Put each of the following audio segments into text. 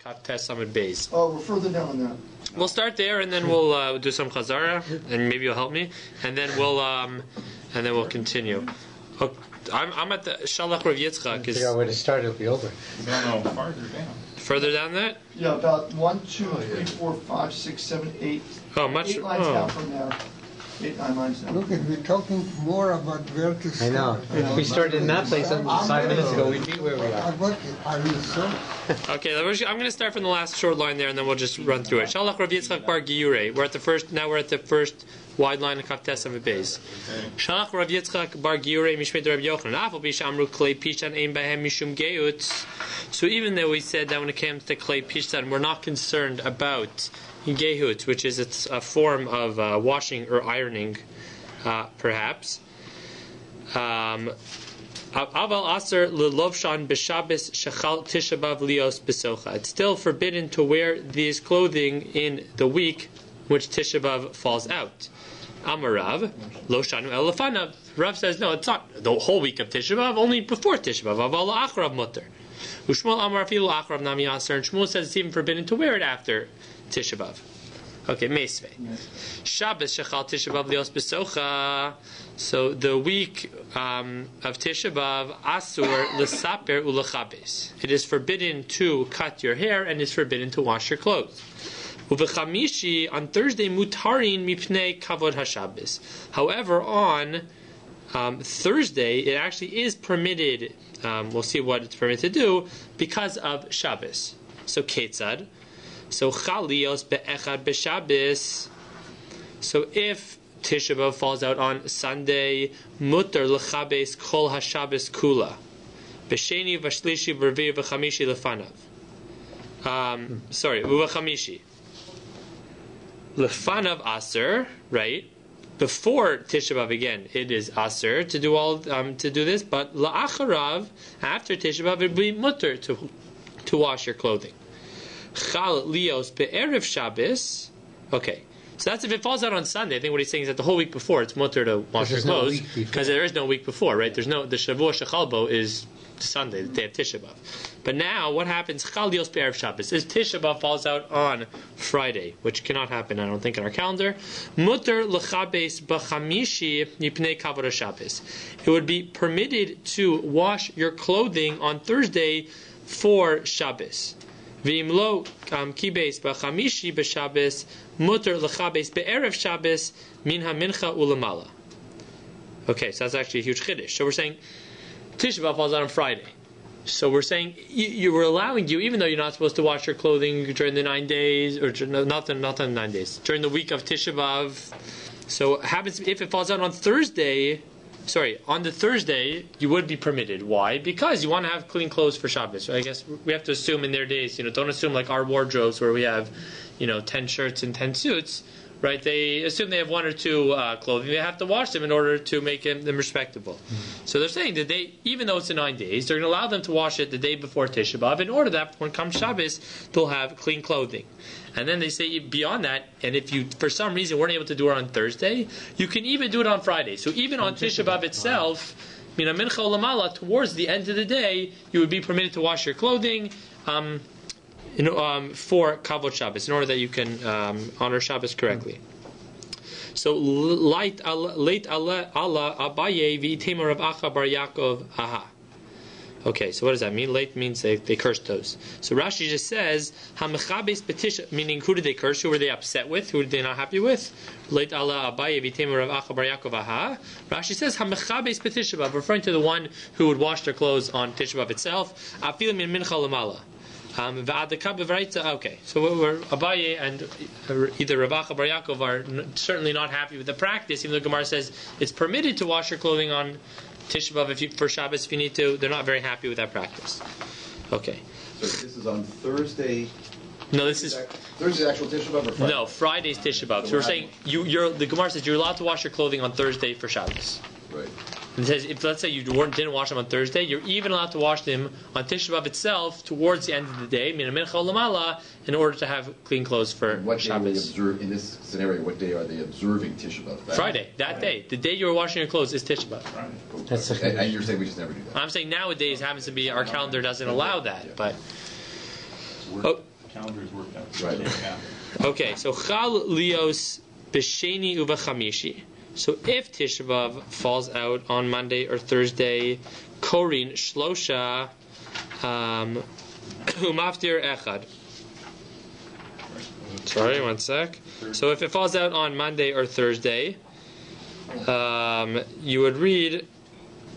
Kaf Tes Samid Beis. Oh, we're further down on that. We'll start there, and then we'll do some chazara, and maybe you'll help me, and then we'll continue. Oh, I'm at the Shalach Rav Yitzchak. Figure out where to start, it'll be over. No, farther down. Further down that? Yeah, about 1, 2, 3, 4, 5, 6, 7, 8. Oh, much. 8 lines down from there. 8, 9 lines down. Look, we're talking more about where to start. I know. If we started in that place 5 minutes ago, we'd be where we are. Are you sure? Okay, I'm going to start from the last short line there, and then we'll just run through it. Shalach Rav Yitzchak bar Giyure. We're at the first wide line of Kaftes of a base. Shalach Rav Yitzchak bar Giyure mishmei Rabbi Yochanan. Afal bishamru klei pishan ein behem mishum geut. So even though we said that when it comes to klei pishan, we're not concerned about gehut, which is a form of washing or ironing, perhaps. Aval aser lelovshan b'Shabbos shechal Tisha B'av lios b'socha. It's still forbidden to wear these clothing in the week which Tisha B'av falls out. Amarav lo shanu el lefanav. Rav says no, it's not the whole week of Tisha B'av, only before Tisha B'av. Aval la'achrav mutter. Ushmuel amar afilu la'achrav nami aser. And Shmuel says it's even forbidden to wear it after Tisha B'av. Okay, Meisvei. Shabbos shechal Tisha B'av lios b'socha. So the week of Tisha B'av, asur l'saper u'lechabes. It is forbidden to cut your hair and is forbidden to wash your clothes. Uvechamishi, on Thursday, mutarin mipnei kavod haShabbos. However, on Thursday, it actually is permitted. We'll see what it's permitted to do because of Shabbos. So ketzad. So chalios be'echad b'Shabbos. So if Tisha B'av falls out on Sunday, mutter lechabes kol haShabbos kula. B'sheni v'shlishi v'revi v'chamishi lefanav. V'chamishi. Lefanav aser, right? Before Tisha B'av again, it is aser to do this, but la'acharav, after Tisha B'av, it would be mutter to wash your clothing. Chal lios be'erev Shabbos. Okay. So that's if it falls out on Sunday. I think what he's saying is that the whole week before it's mutter to wash your clothes because there is no week before, right? There's no the Shavua Shechalbo is Sunday, the day of Tisha B'av. But now what happens? Chal Yos Be'erev Shabbos is Tisha B'av falls out on Friday, which cannot happen, I don't think, in our calendar. Mutter lechabes b'chamishi yipnei kavod Shabbos. It would be permitted to wash your clothing on Thursday for Shabbos. V'imlo kibes b'chamishi b'Shabbos mutter lechabes be'erev Shabbos min hamincha ulamala. Okay, so that's actually a huge chiddush. So we're saying Tisha B'av falls out on Friday. So we're saying you were allowing you, even though you're not supposed to wash your clothing during the 9 days, or not the 9 days, during the week of Tisha B'av. So happens if it falls out on Thursday. On the Thursday, you would be permitted. Why? Because you want to have clean clothes for Shabbos. So I guess we have to assume in their days, don't assume like our wardrobes where we have, 10 shirts and 10 suits, right? They assume they have 1 or 2 clothing. They have to wash them in order to make them respectable. Mm-hmm. So they're saying that even though it's in 9 days, they're going to allow them to wash it the day before Tisha B'av in order that when comes Shabbos, they'll have clean clothing. And then they say beyond that, and if you, for some reason, weren't able to do it on Thursday, you can even do it on Friday. So even on Tisha B'av itself, mina mincha ulamala, towards the end of the day, you would be permitted to wash your clothing for Kavod Shabbos, in order that you can honor Shabbos correctly. So late Allah Abaye v'itema Rav Acha bar Yaakov aha. Okay, so what does that mean? Late means they cursed those. So Rashi just says, HaMechabes B'Tisha, meaning who did they curse? Who were they upset with? Who were they not happy with? Late Allah Abaye v'itema Rav Acha bar Yaakov aha. Rashi says, HaMechabes B'Tisha B'Av, referring to the one who would wash their clothes on Tisha B'Av itself. Afil min mincha lamala. Okay, so we're Abaye and either Rav Acha bar Yaakov are certainly not happy with the practice, even though Gemara says it's permitted to wash your clothing on Tisha B'av for Shabbos if you need to. They're not very happy with that practice. Okay. So this is on Thursday. No, this is Thursday's actual Tisha B'av or Friday? No, Friday's Tisha B'av. So we're saying the Gemara says you're allowed to wash your clothing on Thursday for Shabbos. Right. It says if let's say you didn't wash them on Thursday, you're even allowed to wash them on Tisha B'av itself towards the end of the day, min mincha lamala, in order to have clean clothes for what Shabbos. Day observe, in this scenario, what day are they observing Tisha B'av? Friday, that day. The day you were washing your clothes is Tisha B'av. Right. And you're saying we just never do that? I'm saying nowadays happens to be our calendar doesn't allow that, but calendars worked out. Right. Yeah. Okay, so Chal Lios B'Sheni Uva Chamishi. So if Tisha B'Av falls out on Monday or Thursday, Korin Shlosha Umaftir Echad. Sorry, one sec. So if it falls out on Monday or Thursday, you would read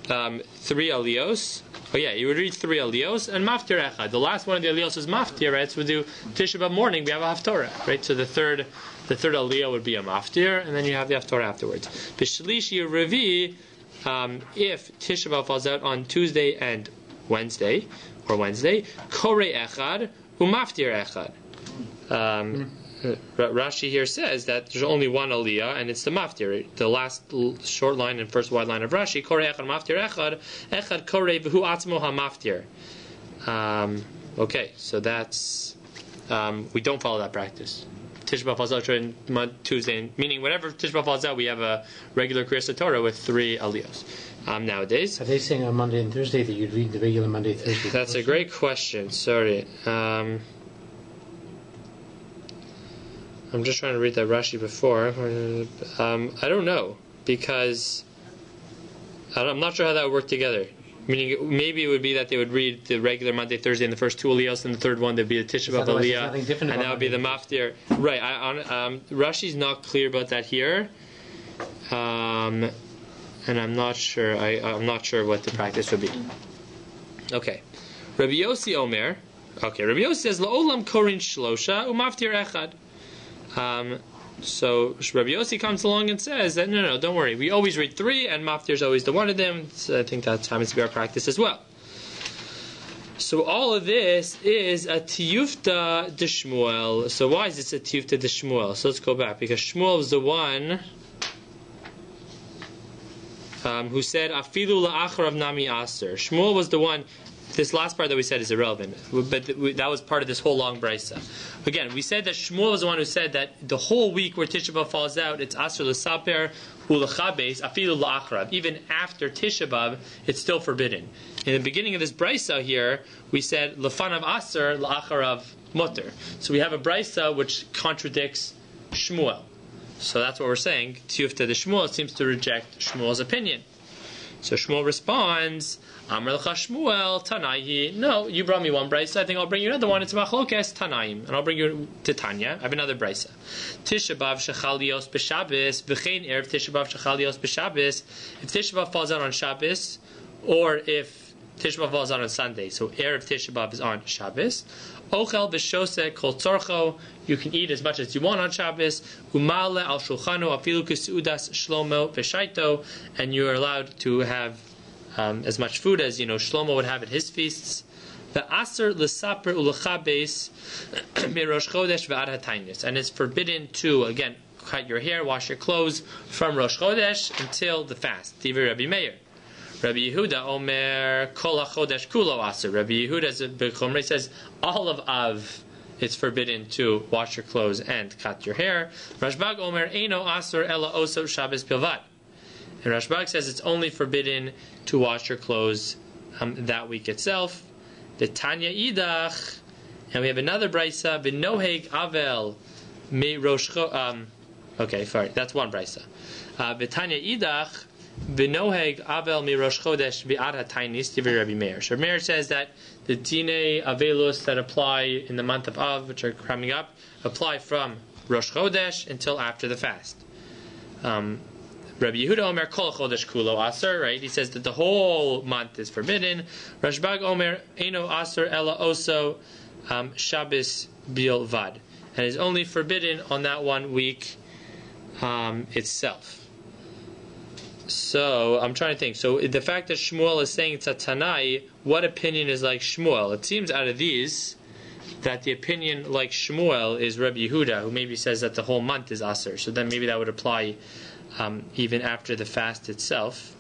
3 aliyos. Oh yeah, you would read 3 aliyos and maftir echad. The last one of the aliyos is maftir, right? So we do Tisha B'Av morning, we have a haftorah, right? So the third aliyah would be a maftir, and then you have the haftorah afterwards. B'shlishi Revi, if Tisha B'Av falls out on Tuesday and Wednesday, kore echad umaftir echad. Rashi here says that there's only one aliyah, and it's the maftir. The last short line and first wide line of Rashi, kore echad maftir echad kore v'hu atzmo ha-maftir. Okay, so that's we don't follow that practice. Tisha B'Av falls out on Tuesday, meaning whenever Tisha B'Av falls out, we have a regular Kriyas Torah with 3 aliyos. Nowadays, Are they saying on Monday and Thursday that you'd read the regular Monday, Thursday? that's a great question. Sorry. I'm just trying to read that Rashi before. I don't know, because I'm not sure how that would work together. Meaning, maybe it would be that they would read the regular Monday, Thursday, and the first 2 aliyos, and the third one there'd be a Tisha B'Av aliyah, and that would be the maftir. Right. Rashi's not clear about that here, and I'm not sure. I'm not sure what the practice would be. Okay, Rabbi Yossi Omer. Okay, Rabbi Yossi says La'olam korin shlosha umaftir echad. So Rabbi Yossi comes along and says that no, don't worry. We always read 3, and maftir is always the one of them. So I think that happens to be our practice as well. So all of this is a tiyufta de Shmuel. So why is this a tiyufta de Shmuel? So let's go back, because Shmuel was the one who said afilu la'acharav nami aser. Shmuel was the one. This last part that we said is irrelevant, but that was part of this whole long brisa. Again, we said that Shmuel was the one who said that the whole week where Tisha B'Av falls out, it's aser l'saper u'lechabes afilu la'acharav. Even after Tisha B'Av, it's still forbidden. In the beginning of this brisa here, we said lefanav aser la'acharav mutter. So we have a brisa which contradicts Shmuel. So that's what we're saying. Tiyufta de Shmuel seems to reject Shmuel's opinion. So Shmuel responds, Amar l'cha Shmuel, Tanaihi. No, you brought me one brisa. I think I'll bring you another one. It's machlokes Tanaim, and I'll bring you to Tanya. I have another brisa. Tisha B'Av shechalios b'Shabbos, v'chein erev Tisha B'Av shechalios b'Shabbos. If Tisha B'Av falls out on Shabbos, or if Tisha B'Av falls out on Sunday, so erev Tisha B'Av is on Shabbos. Ochel b'shoseh kol tzorcho. You can eat as much as you want on Shabbos. Umale al shulchano afilu k'seudas shlomo v'shaito, and you are allowed to have as much food as Shlomo would have at his feasts. The aser l'saper u'lechabes mirosh chodesh v'ad hatainis, and it's forbidden to again cut your hair, wash your clothes from Rosh Chodesh until the fast. Divrei Rabbi Meir. Rabbi Yehuda Omer Kol HaChodesh Kulo Aser. Rabbi Yehuda says all of Av it's forbidden to wash your clothes and cut your hair. Rashbag Omer Eino Aser Ela Oso Shabbos Pilvad. And Rashbag says it's only forbidden to wash your clothes that week itself. The Tanya Idach, and we have another brisa. B'noheg Avel me Rosh. Okay, sorry, that's one brisa. B'Tanya Idach. B'noheg Avel mi Rosh Chodesh v'ad hatainis divrei Rabbi Meir. So Meir says that the dinei avelus that apply in the month of Av, which are coming up, apply from Rosh Chodesh until after the fast. Rabbi Yehuda Omer Kol Chodesh Kulo Aser, right? He says that the whole month is forbidden. Rashbag Omer Eino Aser Ela Oso Shabbos Bilvad, and is only forbidden on that 1 week itself. So I'm trying to think. So the fact that Shmuel is saying it's a Tanai, what opinion is like Shmuel? It seems out of these that the opinion like Shmuel is Rabbi Yehuda, who maybe says that the whole month is Aser. So then maybe that would apply even after the fast itself.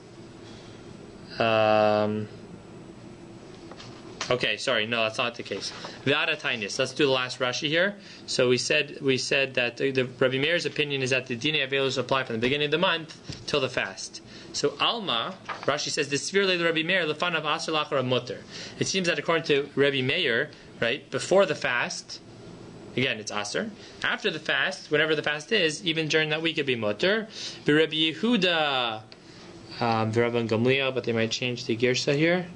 Okay, sorry, no, that's not the case. V'ada Taanis. Let's do the last Rashi here. So we said that the Rabbi Meir's opinion is that the dinei avelus apply from the beginning of the month till the fast. So Alma, Rashi says, the Svir the Rabbi Meir lefanav aser lachar mutter. It seems that according to Rabbi Meir, right, before the fast, again, it's aser. After the fast, whenever the fast is, even during that week, it'd be mutter. Rabbi Yehuda, Rabbi Gamliel, but they might change the girsa here.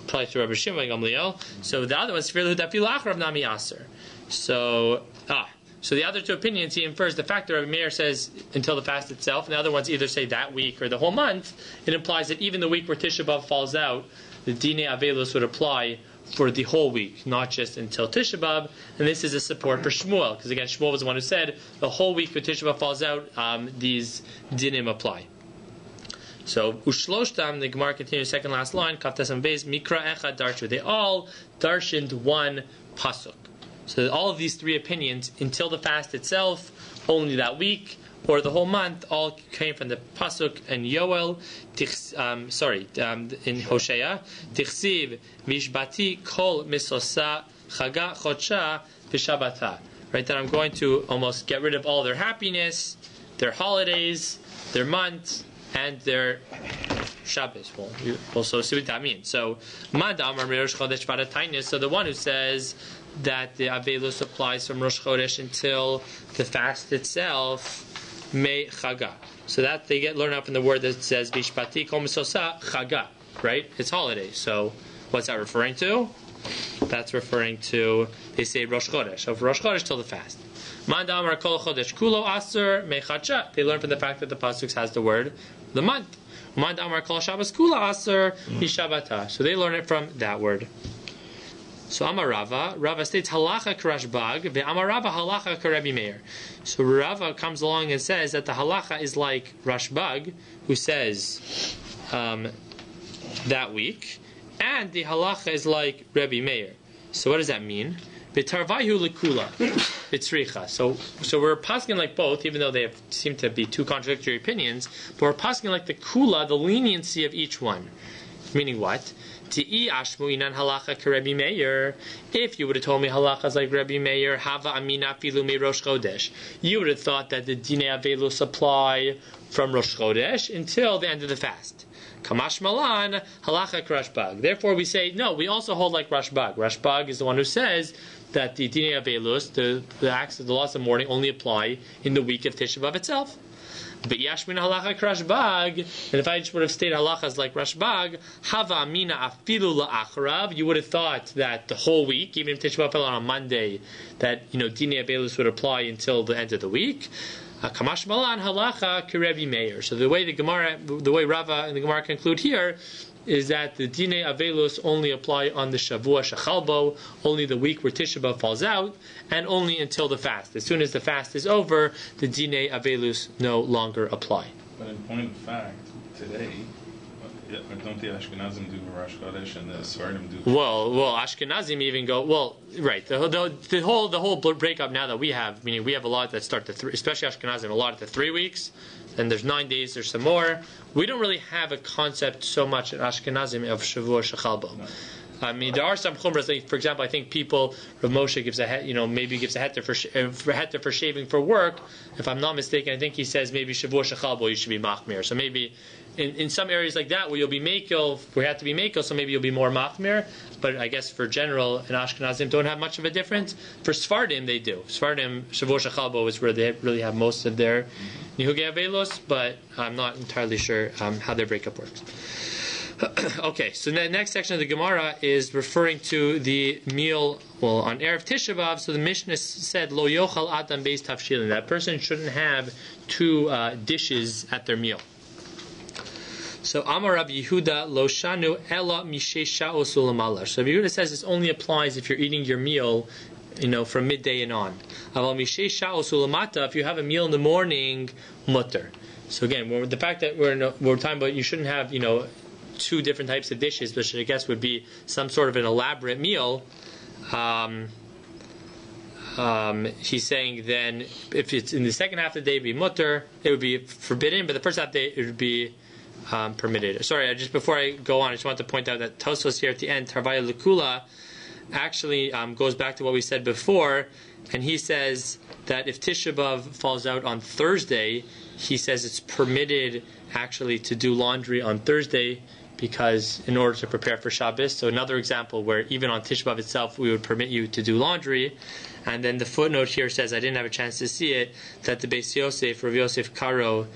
Probably to Rabbi Shimon Gamliel. So the other one's Nami aser. So the other two opinions, he infers the fact that Rabbi Meir says until the fast itself, and the other ones either say that week or the whole month. It implies that even the week where Tisha B'Av falls out, the Dinei Avelus would apply for the whole week, not just until Tisha B'Av. And this is a support for Shmuel, because again, Shmuel was the one who said the whole week when Tisha B'Av falls out, these dinim apply. So Ushloshtam, the Gemara continues, second last line, Kaftasam Beis, Mikra Echad Darshu. They all darshaned one pasuk. So all of these three opinions, until the fast itself, only that week, or the whole month, all came from the pasuk and Yoel, in Hosea, Tichsiv Vishbati Kol Misosa Chaga Chodsha Vishabata. Right, that I'm going to almost get rid of all their happiness, their holidays, their months, and their Shabbos. We'll also see what that means. So, Madam Rosh Chodesh Vada Taanis. So the one who says that the Avelus applies from Rosh Chodesh until the fast itself, Mei Chaga. So that they learn out from the word that says Bishpati Kol Misosa Chaga. Right? It's holiday. So what's that referring to? That's referring to, they say Rosh Chodesh. So from Rosh Chodesh till the fast. Mandam Amar Kol Chodesh Kulo Aser Mechacha. They learn from the fact that the pasuk has the word the month. Mandam Amar Kol Shabbos Kula Aser Hishabata. So they learn it from that word. So Amar Rava states halacha karashbag, ve'Amar Rava halacha karebi Meir. So Rava comes along and says that the halacha is like Rashbag, who says that week, and the halacha is like Rebbe Meir. So what does that mean? V'tarvayu lekula, v'tzricha. So we're pasking like both, even though they seem to be two contradictory opinions. But we're pasking like the kula, the leniency of each one. Meaning what? Ti'i ashmu inan halacha karebi Meir. If you would have told me halacha is like Rebbe Meir, hava amina filu me Rosh Chodesh, you would have thought that the dinei avelus apply from Rosh Chodesh until the end of the fast. Kamash malan halacha Rashbag. Therefore, we say no. We also hold like Rashbag. Rashbag is the one who says that the dinei avelus, the acts of the laws of mourning, only apply in the week of Tisha B'Av itself. But Yashmin halacha Rashbag, and if I just would have stated halachas like Rashbag, hava amina afilu la'achrav, you would have thought that the whole week, even if Tisha B'Av fell on a Monday, that dinei avelus would apply until the end of the week. Kamash malan halacha Rebbe Meir. So the way Rava and the Gemara conclude here is that the dinei avelus only apply on the Shavua Shechalbo, only the week where Tisha B'Av falls out, and only until the fast. As soon as the fast is over, the dinei avelus no longer apply. But in point of fact, today, don't the Ashkenazim do Rosh Chodesh and the Sfardim do? Well, Ashkenazim even go right. The whole breakup now that we have, meaning we have a lot that start especially Ashkenazim, a lot at the 3 weeks. Then there's 9 days. There's some more. We don't really have a concept so much in Ashkenazim of Shavua Shechalbo. No. I mean, there are some chumras. Like, for example, I think Rav Moshe gives maybe gives a heter for shaving for work. If I'm not mistaken, I think he says maybe Shavua Shechalbo you should be machmir. So maybe in some areas like that where you'll be mekel, we have to be mekel, so maybe you'll be more machmir. But I guess for general, and Ashkenazim don't have much of a difference. For Sfardim, they do. Sfardim Shavua Shechalbo is where they really have most of their Nihugei Avelos, but I'm not entirely sure how their breakup works. Okay, so the next section of the Gemara is referring to the meal, on Erev Tisha B'Av. So the Mishnah said, Lo yochal adam beis tafshilin. That person shouldn't have two dishes at their meal. So Amar Rabbi Yehuda, Lo shanu ela mishesh sha'os u'lamala. So Rabbi Yehuda says this only applies if you're eating your meal from midday and on. Aval mishesh sha'os u'lamata, if you have a meal in the morning, mutter. So again, the fact that we're talking about you shouldn't have, two different types of dishes, which I guess would be some sort of an elaborate meal. He's saying then if it's in the second half of the day, it'd be mutter, it would be forbidden, but the first half of the day, it would be permitted. Sorry, just before I go on, I just want to point out that Tosfos here at the end, Tarvaya Lekula, actually goes back to what we said before, and he says that if Tisha B'Av falls out on Thursday, he says it's permitted actually to do laundry on Thursday, because in order to prepare for Shabbos. So another example where even on Tisha B'Av itself we would permit you to do laundry, And then the footnote here says, I didn't have a chance to see it, that the Beis Yosef, Rav Yosef Karo,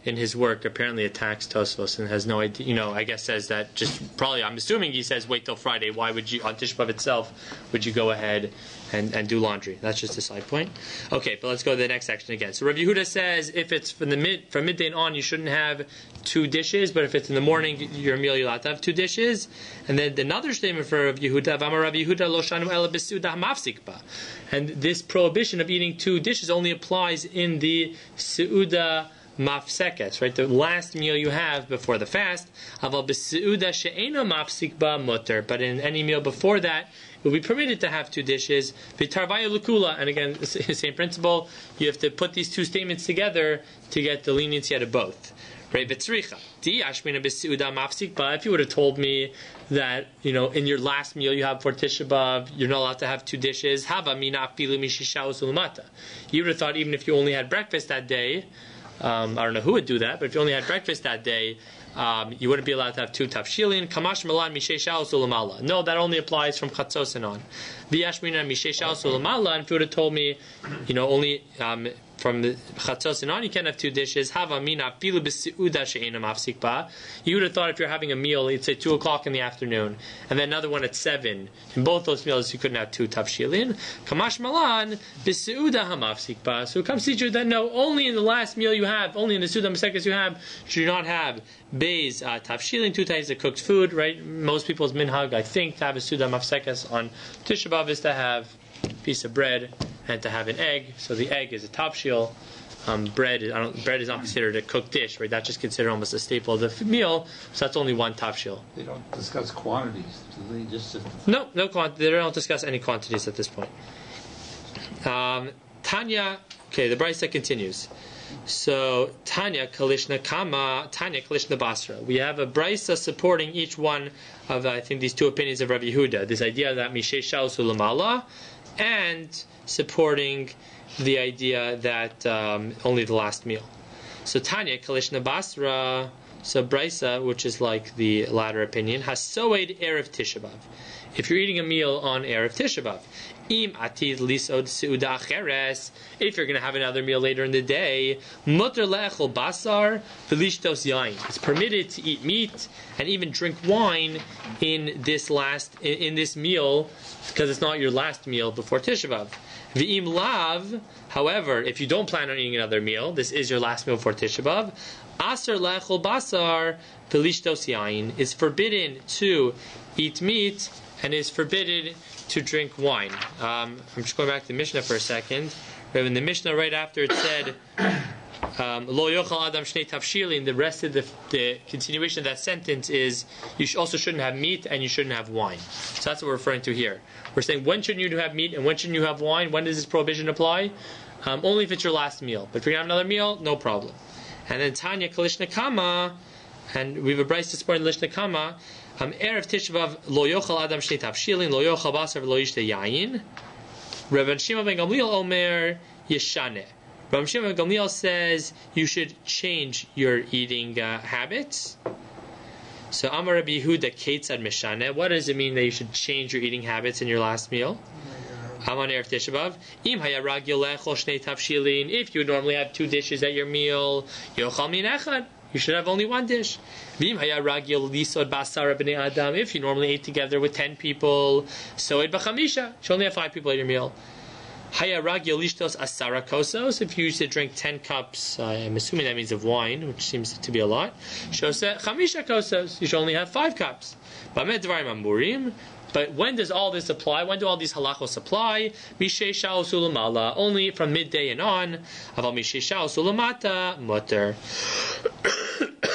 in his work, apparently attacks Tosfos and has no idea, I guess says that just probably, I'm assuming he says wait till Friday. Why would you, on Tisha B'Av itself, would you go ahead and do laundry? That's just a side point. Okay, but let's go to the next section again. So Rav Yehuda says if it's from midday and on, you shouldn't have 2 dishes, but if it's in the morning, your meal, you're allowed to have 2 dishes. And then another statement for Rav Yehuda, Rav Yehuda lo shanu ela b'seudah mafsik ba. And this prohibition of eating 2 dishes only applies in the seudah mafsekes, right? The last meal you have before the fast. Aval b'seudah she'ena mafsik ba mutter. But in any meal before that, it will be permitted to have 2 dishes. V'tarvaya l'kula. And again, same principle. You have to put these 2 statements together to get the leniency out of both. Right? V'tzricha. Di ashmina b'seudah mafsik ba. If you would have told me that, in your last meal you have for Tisha B'Av, you're not allowed to have 2 dishes. Hava mina afilu mishisha usulumata. You would have thought even if you only had breakfast that day, I don't know who would do that, but if you only had breakfast that day, you wouldn't be allowed to have 2 tafshilin. Kamash malan mishesha usulamala. No, that only applies from chatzos and on. V'yashmina mishesha usulamala. And if you would have told me, only from the chatzos and on, you can't have 2 dishes. Hava mina filu b'seudah she'ena mafsik ba. You would have thought if you're having a meal, it's say 2 o'clock in the afternoon, and then another one at 7. In both those meals, you couldn't have 2 tafshilin. Kamash malan b'seudah hamafsik ba. So it comes to teach you that no, only in the last meal you have, only in the seudah masekes you have, should you not have Beis tafshilin, 2 types of cooked food, right? Most people's minhag, I think, to have a seudah mafsekes on Tisha B'Av is to have a piece of bread and to have an egg. So the egg is a tafshil. Bread is not considered a cooked dish, right? That's just considered almost a staple of the meal. So that's only 1 tafshil. They don't discuss quantities, do they? Just no quantity. They don't discuss any quantities at this point. Tanya. Okay, the Brisa continues. So Tanya Kalishna Kama, Tanya Kalishna Basra. We have a Brisa supporting each one of I think these 2 opinions of Rabbi Yehuda. This idea that Mishesha Usulamala, and supporting the idea that only the last meal. So Tanya Kalishna Basra. So Brisa, which is like the latter opinion, has soed erev Tisha B'Av. If you're eating a meal on erev Tisha B'Av, im atid lisod seudah acheres. If you're going to have another meal later in the day, muter le'echol basar v'lishtos yain. It's permitted to eat meat and even drink wine in this meal because it's not your last meal before Tisha B'Av. V'im lav. However, if you don't plan on eating another meal, this is your last meal before Tisha B'Av. Aser le'echol basar v'lishtos yain. Is forbidden to eat meat and is forbidden to drink wine. I'm just going back to the Mishnah for a second. In the Mishnah, right after it said, Lo yochal adam shnei tafshilin, the rest of the continuation of that sentence is, you also shouldn't have meat and you shouldn't have wine. So that's what we're referring to here. We're saying, when shouldn't you have meat and when shouldn't you have wine? When does this prohibition apply? Only if it's your last meal. But if you're going to have another meal, no problem. And then Tanya Kalishna Kama, and we have a Brisa supporting Lishna Kama, Erev Tisha B'Av lo yochal adam shnei tafshilin lo yochal basar v'lo yishte yayin. Rabbi Shimon ben Gamliel omer yeshaneh. Rabbi Shimon ben Gamliel says you should change your eating habits. So Amar Rabbi Yehuda Ketzad Mishaneh. What does it mean that you should change your eating habits in your last meal? Amar Erev Tisha B'Av. Im haya ragil lechol shnei tafshilin. If you normally have 2 dishes at your meal, yochal min echad. You should have only 1 dish. If you normally ate together with 10 people, so you should only have 5 people at your meal. If you used to drink 10 cups, I'm assuming that means of wine, which seems to be a lot, you should only have 5 cups. But when does all this apply? When do all these halachos apply? Only from midday and on.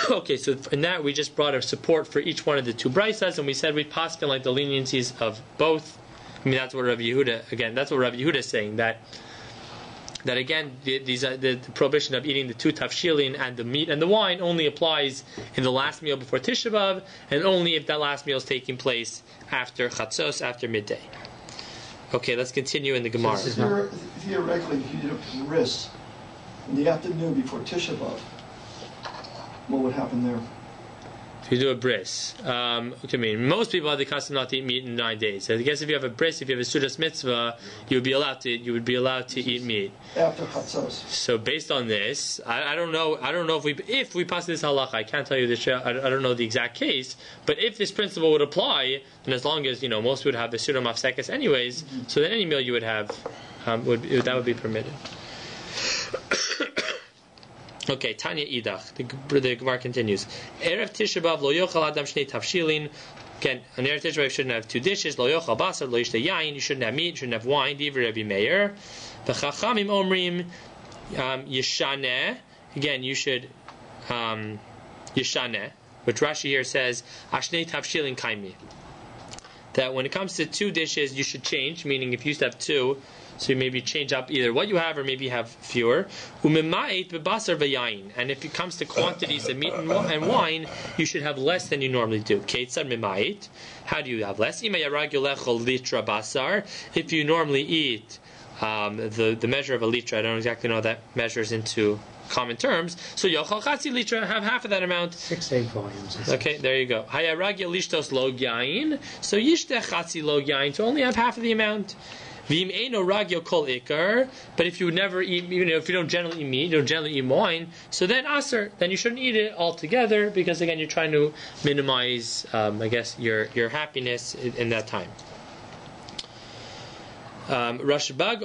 Okay, so in that we just brought a support for each one of the 2 brisas, and we said we paskin like the leniencies of both. I mean, that's what Rabbi Yehuda is saying, that again, the prohibition of eating the 2 tafshilin and the meat and the wine only applies in the last meal before Tisha B'Av, and only if that last meal is taking place after chatzos, after midday. Okay, let's continue in the Gemara. Theoretically, if you did a bris in the afternoon before Tisha B'Av, what would happen there? If you do a bris, most people have the custom not to eat meat in 9 days. I guess if you have a bris, if you have a sudas mitzvah, you would be allowed to eat meat After chatzos. So based on this, I don't know if we pass this halacha. I can't tell you this. I don't know the exact case, but if this principle would apply, then as long as most would have the suda mafsekes anyways, so then any meal you would have that would be permitted. Okay, Tanya Idach. The Gemara continues. Erev Tisha B'Av lo yochal adam shnei tavshilin. Again, on Erev Tisha B'Av you shouldn't have 2 dishes. Lo yochal basar, lo yishte yain. You shouldn't have meat. You shouldn't have wine. Divrei Rabbi Meir. V'chachamim omrim yishaneh. Again, you should yishaneh, which Rashi here says ashnei tavshilin kaimi. That when it comes to 2 dishes, you should change. Meaning, if you used to have 2. So you maybe change up either what you have or maybe have fewer. And if it comes to quantities of meat and wine, you should have less than you normally do. How do you have less? If you normally eat the measure of a litra, I don't exactly know how that measures into common terms. So yochal chatzi litra, have half of that amount. 6-8 volumes. Okay, there you go. Hayaragya lishtos lo yain. So yishteh chatzi lo yain, to only have half of the amount. V'im eino ragyo kol ikar. But if you never eat, if you don't generally eat meat, you don't generally eat wine, so then aser, then you shouldn't eat it altogether, because again you're trying to minimize, I guess, your happiness in that time. Rashbag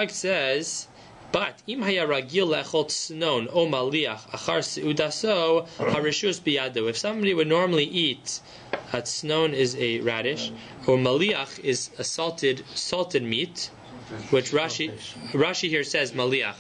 says, but im haya ragil lechol tznon o maliach achar seudaso harishus biyado. If somebody would normally eat, tznon is a radish, or maliach is a salted meat, which Rashi here says maliach.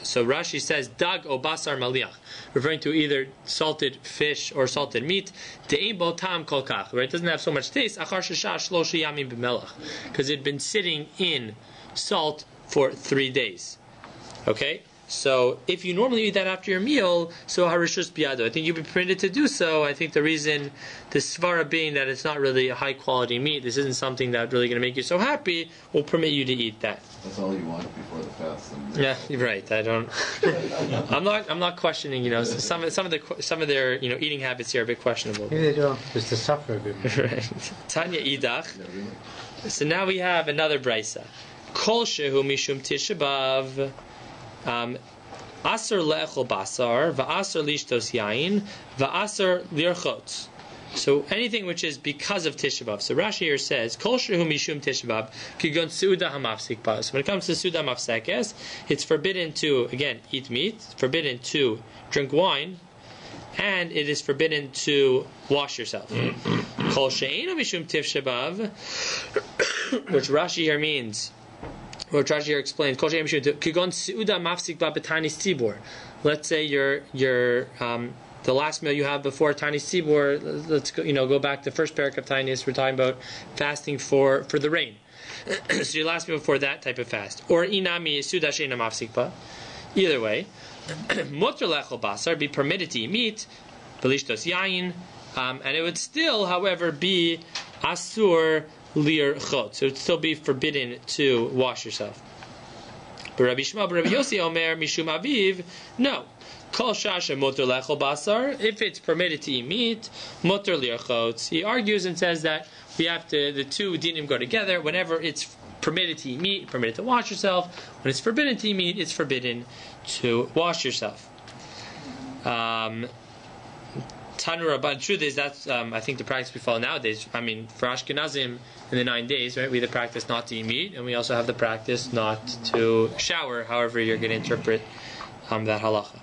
So Rashi says dag o basar maliach, referring to either salted fish or salted meat. De'im bo tam kol kach, right? It doesn't have so much taste. Achar shesha shlosh yamim b'melach, because it had been sitting in salt for 3 days. Okay, so if you normally eat that after your meal, so harishus biyado, I think you'd be permitted to do so. I think the reason, the svara being that it's not really a high quality meat, this isn't something that's really going to make you so happy, will permit you to eat that. That's all you want before the fast. Yeah, you're right. I don't. I'm not questioning. Some of their eating habits here are a bit questionable. Maybe they don't, just to suffer a bit more. Right. Tanya idach. So now we have another brisa. Kol shehu mishum tisha b'av. Aser le'echol basar, va'aser lishtos yain, va'aser lirchot. So anything which is because of Tisha B'Av. So Rashi here says, Kol shehu mishum Tisha B'Av, kigon suda hamafsik ba. So when it comes to suda mafsekes, it's forbidden to, again, eat meat, it's forbidden to drink wine, and it is forbidden to wash yourself. Kol she'enu mishum Tisha B'Av, which Rashi here means, or Rashi here explains, let's say you're the last meal you have before Taanis Tzibor. Let's go back to the first parak of Taanis. We're talking about fasting for the rain. So your last meal before that type of fast, or inami suda sheina mafsikba. Either way, mutter lechol basar, be permitted to eat meat, velishtos yain, and it would still, however, be asur lir chot, so it would still be forbidden to wash yourself. But Rabbi Shema, Rabbi Yossi Omer mishum aviv, no. Kol shasha muter lechol basar, if it's permitted to eat meat, muter lir chot. He argues and says that we have to, the two dinim go together. Whenever it's permitted to eat meat, permitted to wash yourself. When it's forbidden to eat meat, it's forbidden to wash yourself. Tanura, but the truth is that's I think the practice we follow nowadays. I mean, for Ashkenazim in the 9 days, right? We have the practice not to eat meat, and we also have the practice not to shower. However, you're going to interpret that halacha.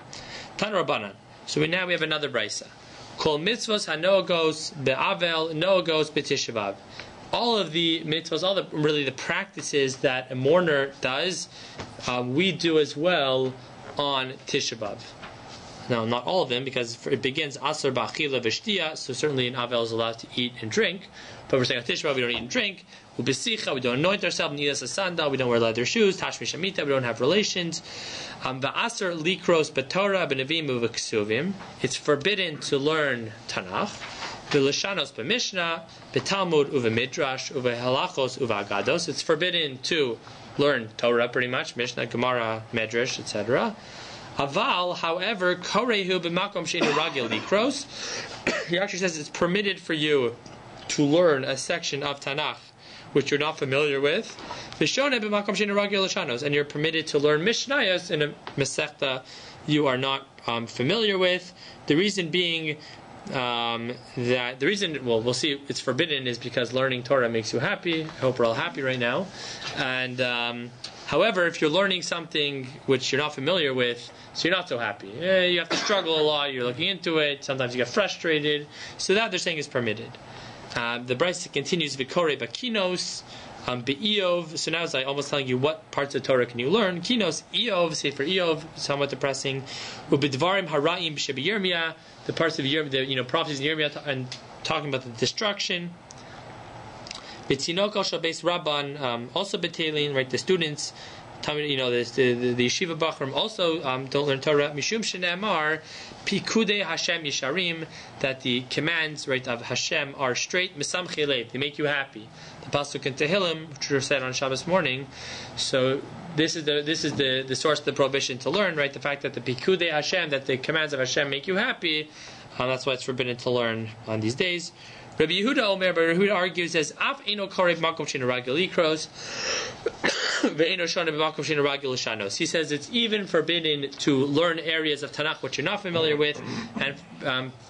Tanura Banan. So now we have another brisa. Kol mitzvos hanoagos be'avel noagos be'tisha b'av. All of the mitzvahs, all the practices that a mourner does, we do as well on Tisha B'Av. Now, not all of them, because it begins Asar Ba'achila V'Shtiya, so certainly an Avel is allowed to eat and drink. But we're saying on Tisha B'Av we don't eat and drink. Ubesicha, we don't anoint ourselves. Nidas Asanda, we don't wear leather shoes. Tashmi Shamita, we don't have relations. Va'asar Likros B'Torah B'Nevim U'V'Ksuvim. It's forbidden to learn Tanakh. V'Lashanos B'Mishnah, B'Talmud U'V'Midrash, U'V'Halachos U'V'Agados. It's forbidden to learn Torah, pretty much, Mishnah, Gemara, Medrash, etc. Aval, however, korehu b'makom she'enu ragil likros. He actually says it's permitted for you to learn a section of Tanakh which you're not familiar with. V'shoneh b'makom she'enu ragil l'shanos, and you're permitted to learn Mishnayos in a Masechta you are not familiar with. The reason being we'll see it's forbidden is because learning Torah makes you happy. I hope we're all happy right now. And however, if you're learning something which you're not familiar with, so you're not so happy. You have to struggle a lot, you're looking into it, sometimes you get frustrated. So that they're saying is permitted. The Brisa continues, V'korei b'kinos, Be'iyov. So now it's like almost telling you what parts of Torah can you learn. Kinos, Iyov, say for Iyov, somewhat depressing. U'bidvarim haraim shebi Yirmiyah, the parts of Yirmiyah, the prophecies in Yirmiyah, and talking about the destruction. B'tzinokal shabes rabban, also betelin, right? The students, the yeshiva bachrim also don't learn Torah. Mishum shene'amar pikudei Hashem yisharim, that the commands, right, of Hashem are straight. Mesamchei lev, they make you happy. The pasuk in Tehillim, which were said on Shabbos morning. So this is the source of the prohibition to learn, right? The fact that the pikudei Hashem, that the commands of Hashem make you happy. That's why it's forbidden to learn on these days. Rabbi Yehuda Omer, but Rabbi Yehuda argues as Af Eino Korev Makom She'enu Ragil Likros Ve'eino Shoneh B'Makom She'enu Ragil L'Shanos. He says it's even forbidden to learn areas of Tanakh which you're not familiar with, and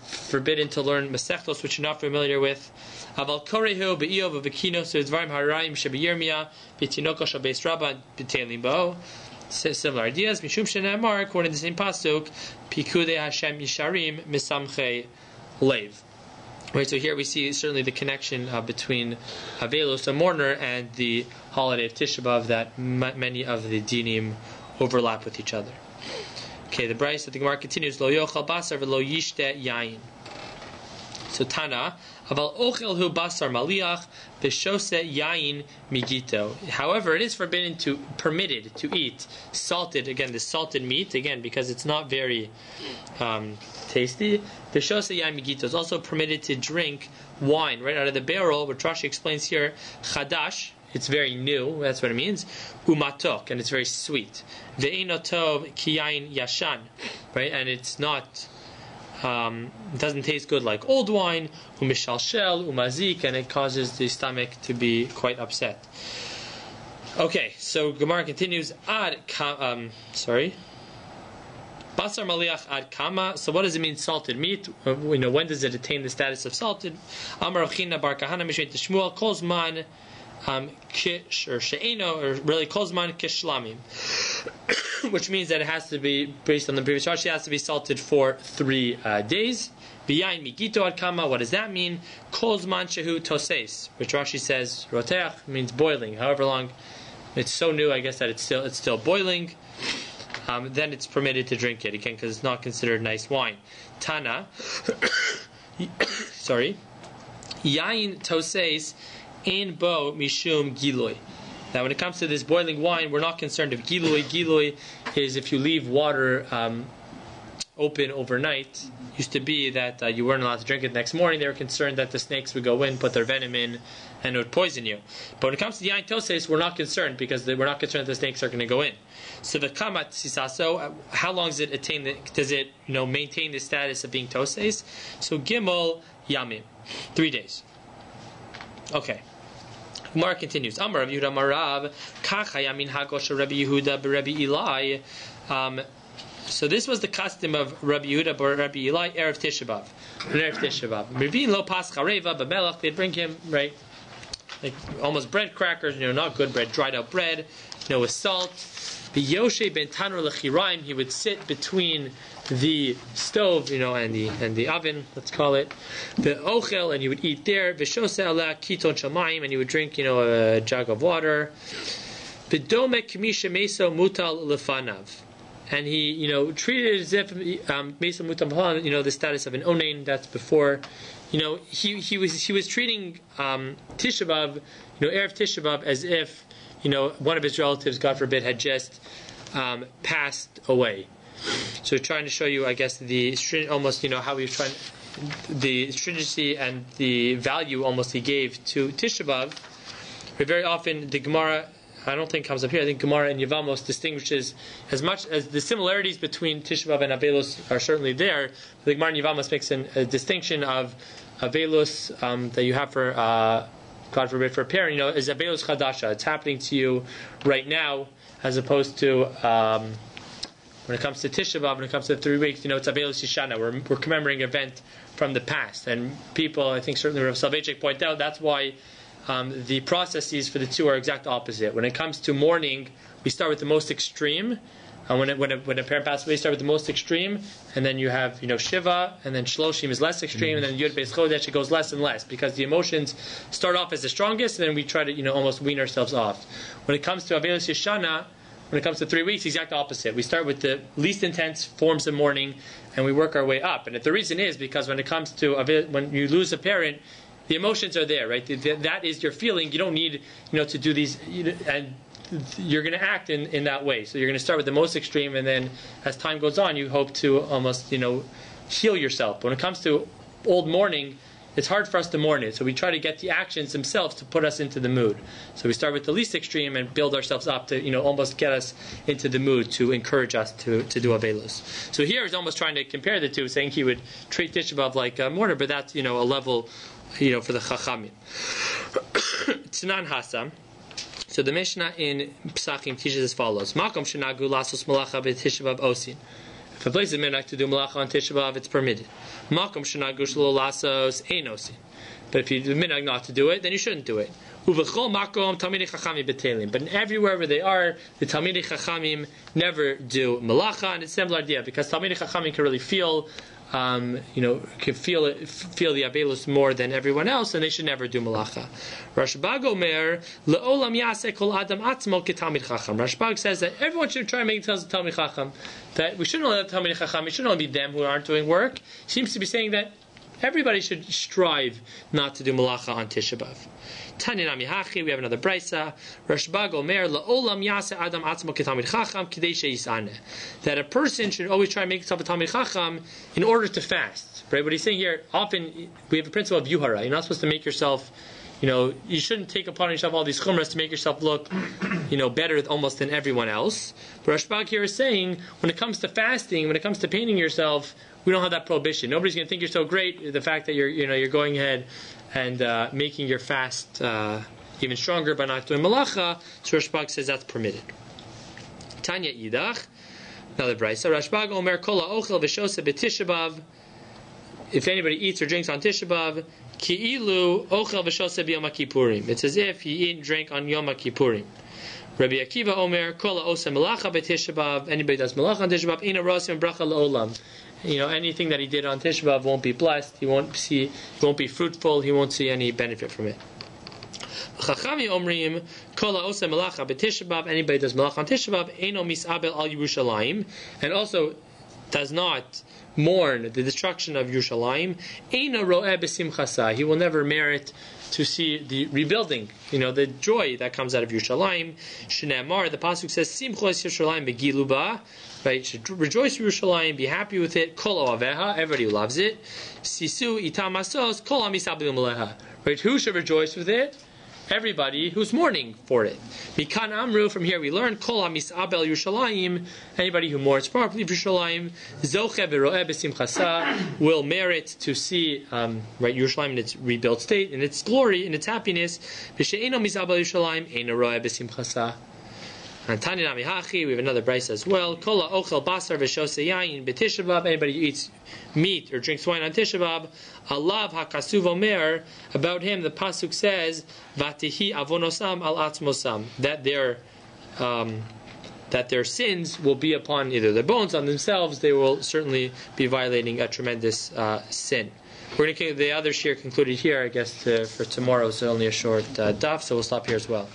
forbidden to learn Masechtos which you're not familiar with. Aval Korehu Be'iyov V'Kinos V'Dvarim Haraim Shebi Yirmiyah B'Tinoko Shabeis Rabba B'Telim Bo. Similar ideas. Mishum Shene'amar, according to the same pasuk, Pikudei Hashem Yisharim Misamchei Lev. Right, so here we see certainly the connection between Avelus, a mourner, and the holiday of Tisha B'Av, that many of the dinim overlap with each other. Okay, the Bryce of the Gemara continues, Lo yochal basar v'lo yishte yayin. So Tana, aval ochel hu basar maliach v'shose yayin migito. However, it is permitted to eat salted, again, the salted meat, again, because it's not very tasty. V'shose yayin migito is also permitted to drink wine right out of the barrel, which Rashi explains here, chadash, it's very new, that's what it means, umatok, and it's very sweet. Ve'eino tov ki yayin yashan, right, and it's not, it doesn't taste good like old wine, umishalshel, umazik, and it causes the stomach to be quite upset. Okay, so Gemara continues, Basar maliach ad kama. So what does it mean, salted meat? When does it attain the status of salted? Amar Achina bar Kahana Mishneh Shmuel Kozman kish or she'eno, or really Kozman kishlamim, which means that it has to be, based on the previous Rashi, it has to be salted for 3 days. B'yayin migito ad kama. What does that mean? Kozman shehu toses, which Rashi says roteach means boiling. However long, it's so new, I guess that it's still boiling. Then it's permitted to drink it again because it's not considered nice wine. Tana, sorry, yayin toses ein bo mishum giloi. Now, when it comes to this boiling wine, we're not concerned if giloi. Giloi is if you leave water open overnight. Used to be that you weren't allowed to drink it the next morning. They were concerned that the snakes would go in, put their venom in, and it would poison you. But when it comes to yain toses, we're not concerned because we're not concerned that the snakes are going to go in. So the kamat sisaso, how long does it attain? Does it maintain the status of being toses? So gimel yamim, 3 days. Okay. Gemara continues. Amar Rav Yehuda Marav Kacha Yamin Hagosh Rabbi Yehuda Rabbi Eli. So this was the custom of Rabbi Yehuda bar Rabbi Eli, Erev Tisha B'Av. Mevin lo pascha reva b'melach. They'd bring him, right, like almost bread crackers, not good bread, dried out bread, with salt. B'yoshe ben tanur lechiraim. He would sit between the stove, and the oven, let's call it. The ochel, and he would eat there. V'shose ala kiton shamayim, and he would drink, a jug of water. B'dome k'misha meso mutal lefanav. And he, treated it as if Mesa Mutam, the status of an onain. That's before, he was treating Tisha B'Av, Erev Tisha B'Av, as if one of his relatives, God forbid, had just passed away. So trying to show you, I guess, the almost how he was trying, the stringency and the value almost he gave to Tisha B'Av. Very often the Gemara I don't think comes up here. I think Gemara and Yevamos distinguishes as much as the similarities between Tisha B'Av and Avelos are certainly there. The Gemara and Yevamos makes a distinction of Avelos that you have for God forbid for a parent. Is Avelos Chadasha. It's happening to you right now, as opposed to when it comes to Tisha B'Av, when it comes to 3 weeks. It's Avelos Yishana. We're commemorating an event from the past, and people, I think certainly Rav Soloveitchik pointed out, that's why the processes for the two are exact opposite. When it comes to mourning, we start with the most extreme. When a parent passes away, you start with the most extreme, and then you have Shiva, and then Shloshim is less extreme, and then Yud Beis Chodesh, it goes less and less, because the emotions start off as the strongest, and then we try to almost wean ourselves off. When it comes to Avelos Yeshana, when it comes to 3 weeks, the exact opposite. We start with the least intense forms of mourning, and we work our way up. And the reason is because when it comes to when you lose a parent, the emotions are there, right? That is your feeling. You don't need to do these, and you're going to act in that way. So you're going to start with the most extreme, and then as time goes on, you hope to almost heal yourself. But when it comes to old mourning, it's hard for us to mourn it, so we try to get the actions themselves to put us into the mood. So we start with the least extreme and build ourselves up to almost get us into the mood to encourage us to do Avelos. So here he's almost trying to compare the two, saying he would treat Tisha B'Av like a mourner, but that's a level for the Chachamim. Tzanan Hasam. So the Mishnah in Pesachim teaches as follows: Makom shenagu lasos malacha b'Tisha B'Av osin. If a place is minhag to do malacha on Tisha B'Av, it's permitted. Makom shenagu shelo lasos ein osin. But if you do minhag not to do it, then you shouldn't do it. Uvechol makom talmidei chachamim betelim. But everywhere where they are, the talmidei chachamim never do malacha, and it's a similar idea because talmidei chachamim can really feel. Can feel the Avelos more than everyone else, and they should never do malacha. Rashbag Omer leolam yaseh kol adam atzmo ketalmid chacham. Rashbag says that everyone should try and make themselves a talmid chacham. That we shouldn't only have talmid chacham. It shouldn't only be them who aren't doing work. He seems to be saying that everybody should strive not to do malacha on Tisha B'Av. Taninami hachi, we have another brisa. Rashbag Omer leolam yaseh adam atzmo ketalmid chacham kidei sheyisaneh. That a person should always try and make himself a talmid chacham in order to fast. Right? What he's saying here, often we have a principle of yuhara. You're not supposed to make yourself, you shouldn't take upon yourself all these chumras to make yourself look, better almost than everyone else. But Rashbag here is saying, when it comes to fasting, when it comes to painting yourself, we don't have that prohibition. Nobody's going to think you're so great. The fact that you're going ahead and making your fast even stronger by not doing malacha, so Rashbag says that's permitted. Tanya Yidach, another brisa. Rashbag Omer Kol Ochel V'Shoseh B'Tisha B'Av. If anybody eats or drinks on Tisha B'Av, Ki'ilu Ochel V'Shoseh B'Yom HaKippurim. It's as if he ate and drank on Yom HaKippurim. Rabbi Akiva Omer Kol Oseh Melacha B'Tisha B'Av. Anybody does melacha on Tisha B'Av, Ina Rosim Bracha L'Olam. Anything that he did on Tisha B'Av won't be blessed. He won't be fruitful. He won't see any benefit from it. Chachami Omrim Kol Oseh Melacha B'Tisha B'Av. Anybody does melacha on Tisha B'Av, Eino Misabel Al Yerushalayim, and also does not mourn the destruction of Yerushalayim. Eino Ro'eh B'Simchasa. He will never merit to see the rebuilding, the joy that comes out of Yerushalayim. Shneimar, the pasuk says, Simcho es Yerushalayim begilu ba. Right, should rejoice Yerushalayim, be happy with it. Kol oaveha, everybody who loves it. Sisu itam asos, kol amisabim leha. Right, who should rejoice with it? Everybody who's mourning for it. Mikan amru, from here we learn, kol hamisabel Yerushalayim, anybody who mourns properly for Yerushalayim, zoche v'ro'eh b'simchasa, will merit to see Yerushalayim in its rebuilt state, in its glory, in its happiness. V'she'eno misabel Yerushalayim, eno ro'eh b'simchasa. And Taninami hachi, we have another brisa as well. Kola ochel basar v'shoseh yayin b'Tisha B'Av. Anybody who eats meat or drinks wine on Tisha B'Av, alav hakasuv omer, about him the pasuk says, vatihi avonosam al atzmosam, that their sins will be upon either their bones, on themselves. They will certainly be violating a tremendous sin. We're going to the other shir concluded here, I guess, for tomorrow. So only a short DAF, so we'll stop here as well.